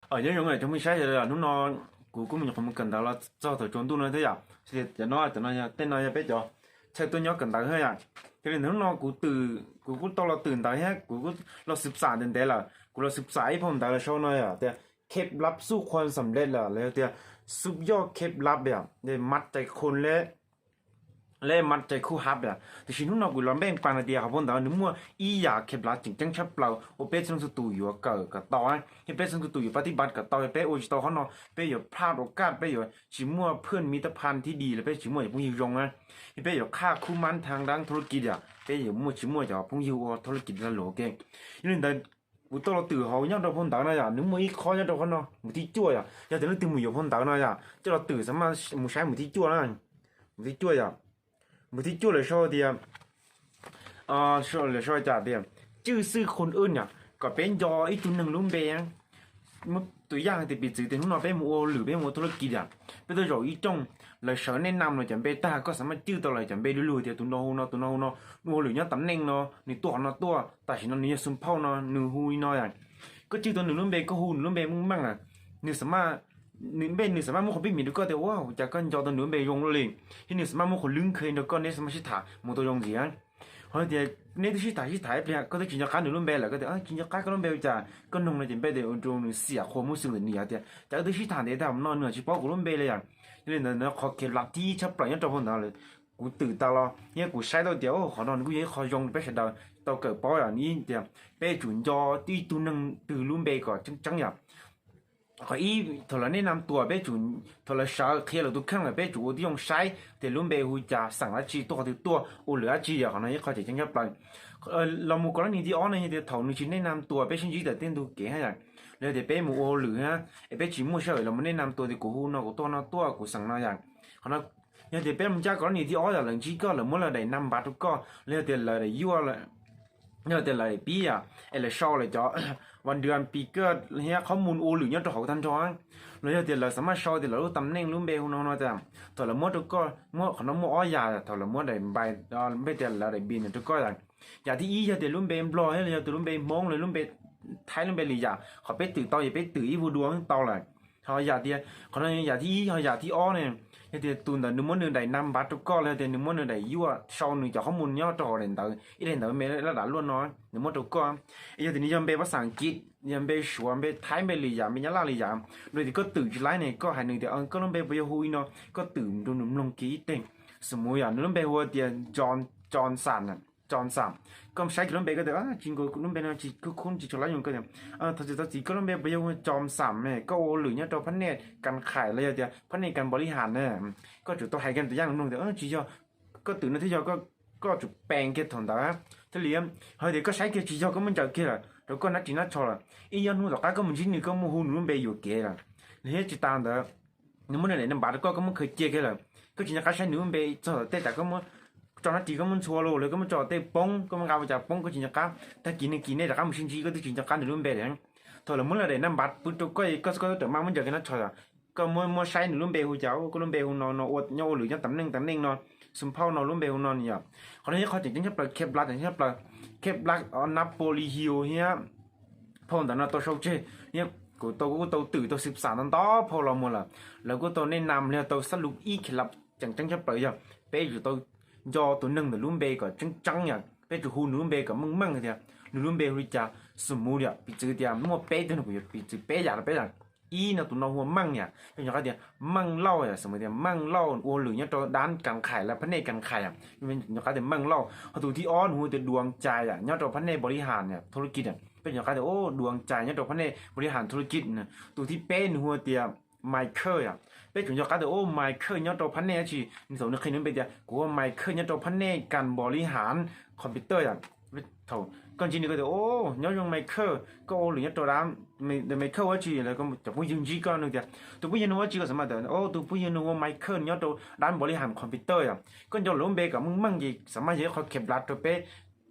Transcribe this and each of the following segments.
ở những người chúng mình sai rồi là nó cũng mình không cần đó là cho thời trung tu nữa thế à thì nó tên nó biết rồi sai tôi nhớ cần đó thôi à cho nên nó cũng to là từ đó hết cũng làศึกษาđến đấy là cũng làศึกษาไอ้ผมได้ละชอบน้อยอ่ะแต่เคล็ดลับสู่ความสำเร็จล่ะแล้วแต่สุดยอดเคล็ดลับเนี่ยได้มัดใจคนและมันใจคู่ฮับอ่ะแต่ชินุนกูลองแบ่งปันไอเดียครับผมแต่นึกว่าอีอยากเก็บลัดจริงจังชับเปล่าโอเป้ซึ่งสุดตัวอยู่กับต่อเฮ้เป้ซึ่งสุดตัวอยู่ปฏิบัติกับต่อเป้โอจิตเขาเนาะเป้อยู่พลาดโอกาสเป้อยู่ชิมัวเพื่อนมิตรพันธ์ที่ดีเลยเป้ชิมัวอย่าพุ่งยิงรงอ่ะเป้อยู่ค่าคู่มันทางด้านธุรกิจอ่ะเป้อยู่มัวชิมัวจะพุ่งยิงธุรกิจนั่นหรอเก่งยิ่งแต่กูตัวเราตื่นเขาเนี่ยเราพ้นตาหน่อยอ่ะนึกว่าอีคอเนี่ยเราคนเนาะมุที่จ้วยอ่ะอย่าแต่เราตื่นมืออยู่พ้นตาหน่อยอ่ะจะเราตื่นสมามุใช้มุที่จ้วยนะมุที่จ้วยอ่ะ mộtที่จุดเลยชอบเดียชอบเลยชอบจัดเดียชื่อซื้อคนอื่นเนี่ยก็เป็นยออีตัวหนึ่งลุ่มเบียงมันตัวอย่างที่ปีจืดแต่หุ่นเราเป็นมัวหรือเป็นมัวธุรกิจอ่ะเป็นตัวอย่างอีจงเลยเสนแนะนำเลยจำเป็นตาก็สามารถชื่อตัวเลยจำเป็นลุยๆเดียวตัวน้องนัวหรือเนี่ยตำแหน่งเนาะนี่ตัวแต่ฉันนี่ซุ่มเผาเนาะหนึ่งหุยเนาะอย่างก็ชื่อตัวหนึ่งลุ่มเบียก็หุ่นลุ่มเบียมึงมั่งอ่ะนี่สามารถ你什么木可比米都搞得哇，家跟叫到南北用了嘞，你什么木可冷可都搞那什么是塔，木都用这样，好的，那都是塔是塔不了，搞得今朝看南北了，搞得今朝看南北家，跟弄了点北的种西啊，或木是人呀的，这都是塔的，他们那去包括南北了呀，因为那好给垃圾车不然要找不到了。กูตื่นตาลอเนี่ยกูใช้ตัวเดียวขอนอนกูยังขอยงไปเสร็จแล้วตัวเกิดป้อยอ่ะนี่เดียวไปจุนจอที่ตัวนึงตื่นลุ่มไปก่อนจังอย่างขออีถลนี่นำตัวไปจุนถลชาเคเราทุกครั้งเลยไปจุที่ยงใช้แต่ลุ่มไปหูจ่าสั่งละจีตัวอุเหลือจีอ่ะขอนั้นยังเขาจะจังยับไปเราหมู่กรณีที่อ้อนนี่เดี๋ยวถอนชิ้นแนะนำตัวไปชิ้นจีแต่เต้นดูเก๋ให้หน่อยแล้วเดี๋ยวไปหมู่โอหรือฮะไปจีมั่วเฉยเราไม่แนะนำตัวที่กูหูเนาะกูตัวกูสั่งมาอย่างขอนั้นยังเดี๋ยวเป็นมันจ้ากรณีที่อ้อนอย่างหลังจีก็เราเมื่อเราได้นำบัตรก็แล้วเดี๋ยวเราได้ยั่วเลยเนี่ยแต่ละปีอ่ะไอ้เลยชอบเลยจ้ะวันเดือนปีเกิดเนี่ยข้อมูลโอหรือเนี่ยตัวเขาทันจ้องแล้วเนี่ยแต่ละสามารถชอบแต่ละรู้ตำแหน่งรู้เบลน้องๆจ้ะแต่ละมดก็มดขนมมดอ้อยาแต่ละมดได้ใบไม่แต่ละได้บินทุกก็อย่างอย่างที่อีจะแต่รุ่มเบลบลอยให้เลยแต่รุ่มเบลมองเลยรุ่มเบลไทยรุ่มเบลหลีอ่ะเขาไปตื่นต่ออย่าไปตื่นอีบูดวงต่อเลยเขาอยากเดียเขาเนี่ยอยากที่เขาอยากที่อ้อเนี่ยเดี๋ยวตุนแต่หนึ่งมดหนึ่งได้นำบัตรก็เลยเดี๋ยวหนึ่งมดหนึ่งได้ยั่วชาวหนึ่งจะข้อมูลย่อต่อเด่นต่ออีเด่นต่อไม่ระดับล้วนน้อยหนึ่งมดก็อีเดี๋ยวนี้ยังเป็นภาษาอังกฤษยังเป็นชวนเป็นไทยเป็นลียามเป็นยาลาลียามโดยที่ก็ตื่นจุดไลน์เนี่ยก็หายหนึ่งเดี๋ยวก็ต้องเป็นไปหุยเนาะก็ตื่นดูหนุ่มลงกี้เต็งสมมุติอย่างนั้นเป็นหัวเดียนจอห์นสันอ่ะจอห์นสันก็ใช้กลุ่มเบก็เดี๋ยวจริงก็กลุ่มเบนะจีก็คุ้นจีชลายงก็เดี๋ยวถ้าจะจีก็กลุ่มเบไปยังจอห์นสันเนี่ยก็โอหรือเนี่ยตัวพันเนตการขายอะไรเดียวพันเนตการบริหารเนี่ยก็จุดตัวให้กันตัวอย่างนึงเดี๋ยวจีก็ตื่นนาทีก็จุดแปลงเกิดถอนตาทะเลเฮ้ยเดี๋ยวก็ใช้เกิดจีก็มันจะเกิดละแล้วก็นัดจีนัดชอละอีย้อนนู้นต่อก็มันชิ้นนี้ก็มันหุ่นลุ่มเบอยู่เกิดละเนี่ยจีตามเด้อนี่มันเนี่ยบาดก็มันเคยเจอเกิดละก็จีนัดใช้ลุ่มเบจะแต่ก็มันจอนัดจีก็มันชัวร์เลยก็มันจอเตะป้องก็มันกลายจากป้องก็จีนัดถ้ากินเนี่ยแต่ก็มันชิ้นจีก็จีนัดลุ่มเบเลยถอดละมันเลยนั่นบาดปุ๊บก็แต่มามันจะกันนัดชอละก็มัวใช้ลุ่มเบหูเจ้าก็ลุ่มเบหูนอนอดเงาหรือยังตำแหน่งนอนสมเผานอนลุ่มเบลนอนเนี่ยคนนี้เขาจริงๆแค่ปลาเคปลัดอย่างเงี้ยปลาเคปลัดนับโพลีฮิวเงี้ยพอแต่น่ะตัวโชคเจเนี่ยกูตัวตื่นตัว13นั่นต่อพอเราหมดละแล้วก็ตัวแนะนำเนี่ยตัวสรุปอีกลับจังแค่ปลาอย่างไปอยู่ตัวยอตัวหนึ่งแต่ลุ่มเบก็จังอย่างไปอยู่หูลุ่มเบก็มั่งเนี่ยลุ่มเบริจาสมมุติอ่ะปีจืดเดียมั่วเป๊ะตัวหนึ่งปีจืดเป๊ะอย่างเป๊ะอย่างอีน่ะตัวน้องหัวมั่งเนี่ยเป็นอย่างไรเดียวมั่งเล่าอ่ะสมมติเนี่ยมั่งเล่าโอหรือเนี่ยตัวด้านการขายและพระเนตรการขายอ่ะเป็นอย่างไรเดียวมั่งเล่าเขาตัวที่อ้อนหัวแต่ดวงใจอ่ะเนี่ยตัวพระเนตรบริหารเนี่ยธุรกิจเนี่ยเป็นอย่างไรเดียวโอ้ดวงใจเนี่ยตัวพระเนตรบริหารธุรกิจเนี่ยตัวที่เป็นหัวเตียไมเคิลอ่ะเป็นอย่างไรเดียวโอ้ไมเคิลเนี่ยตัวพระเนตรชีในส่วนนี้เคยนึกไปเดียวกูว่าไมเคิลเนี่ยตัวพระเนตรการบริหารคอมพิวเตอร์อ่ะเท่าก่อนจริงก็เดี๋ยวโอ้ย้อนยงไมเคิลก็โอหรือเนี่ยตัวร้านไมเคิลว่าจีแล้วก็จะพูดยังจีก็นึกเดียวตัวพูดยังว่าจีก็สมัยเดิมโอ้ตัวพูดยังว่าไมเคิลเนี่ยตัวร้านบริหารคอมพิวเตอร์อ่ะก็ย้อนล้มเบกับมึงมั่งยี่สมัยเยอะเขาเก็บรัดตัวเป๊ะ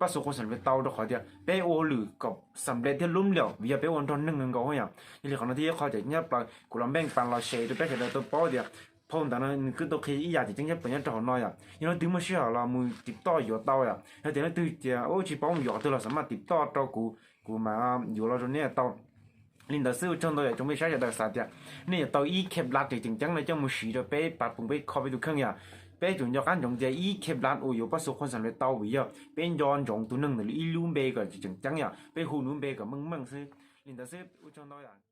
ประสบความสำเร็จเตาตัวเขาเดียวเป๊ะโอหรือกับสำเร็จที่ล้มเหลววิญญาณเป๊ะวันทนหนึ่งเงินก็อย่างนี่ของที่เขาจะเนี่ยปลากุหลาบแบ่งปันเราเชยตัวเป๊ะจะตัวป้อเดียวพอแต่นั้นคือตัวเคยอยากจะจังจะเป็นยังจะหน่อยอ่ะยังตื่นมาเช้าเรามือติดต่ออยู่ต่ออ่ะแล้วเดี๋ยวตื่นเจ้าโอ้ชีป้องอยู่ตัวเราสามารถติดต่อต่อกูมาอยู่เราตรงนี้ต่อ领导师trong đó chúng mình sẽ được sao tiệt nên tàu ý kẹp lát thì chính chẳng là trong một sĩ rồi bé bà bụng bé khó bị được khăng ya bé chúng cho anh chúng chơi ý kẹp lát ôi bắt số con sản với tàu bây giờ bé nhon chúng tu nâng là ý luôn bé cái chính chẳng ya bé hù luôn bé cái mưng mưng sư领导师trong đó ya